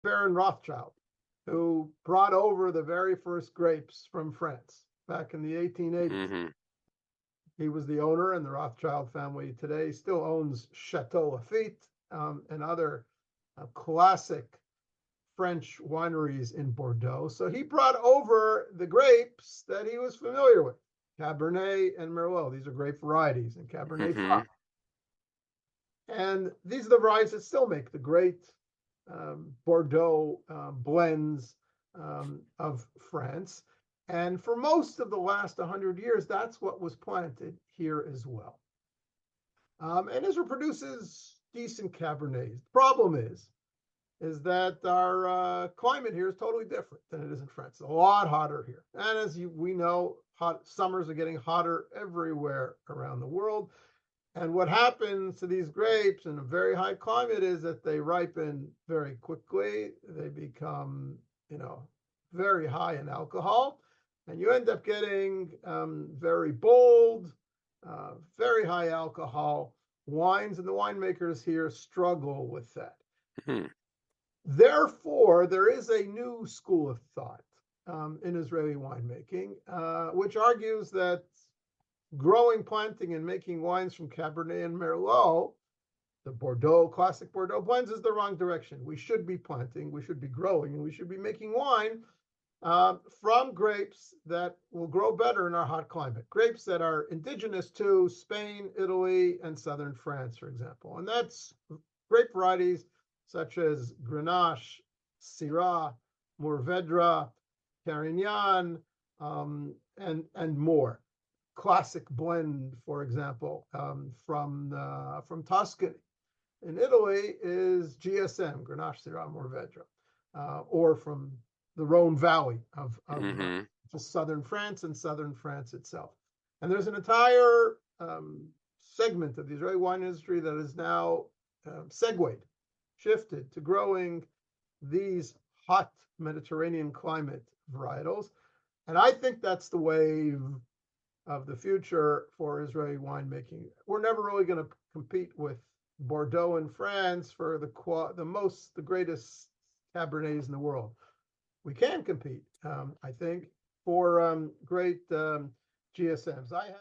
Baron Rothschild, who brought over the very first grapes from France back in the 1880s. Hmm. He was the owner, and the Rothschild family today still owns Chateau Lafite and other classic French wineries in Bordeaux. So he brought over the grapes that he was familiar with, Cabernet and Merlot. These are grape varieties, and Cabernet Hmm. Franc. And these are the varieties that still make the great Bordeaux blends of France. And for most of the last 100 years, that's what was planted here as well. And Israel produces decent Cabernets. The problem is that our climate here is totally different than it is in France. It's a lot hotter here. And we know, hot summers are getting hotter everywhere around the world. And what happens to these grapes in a very high climate is that they ripen very quickly. They become, very high in alcohol. And you end up getting very bold, very high alcohol wines. And the winemakers here struggle with that. Hmm. Therefore, there is a new school of thought in Israeli winemaking, which argues that growing, planting, and making wines from Cabernet and Merlot, the Bordeaux, classic Bordeaux blends, is the wrong direction. We should be planting, we should be growing, and we should be making wine from grapes that will grow better in our hot climate. Grapes that are indigenous to Spain, Italy, and southern France, for example. And that's grape varieties such as Grenache, Syrah, Mourvedre, Carignan, and more. Classic blend, for example, from Tuscany in Italy is GSM, Grenache, Syrah, Mourvedre, or from the Rhone Valley of Hmm. just southern France and southern France itself. And there's an entire segment of the Israeli wine industry that is now segued, shifted to growing these hot Mediterranean climate varietals. And I think that's the wave of the future for Israeli winemaking. We're never really going to compete with Bordeaux in France for the greatest Cabernets in the world. We can compete, I think, for great GSMs. I have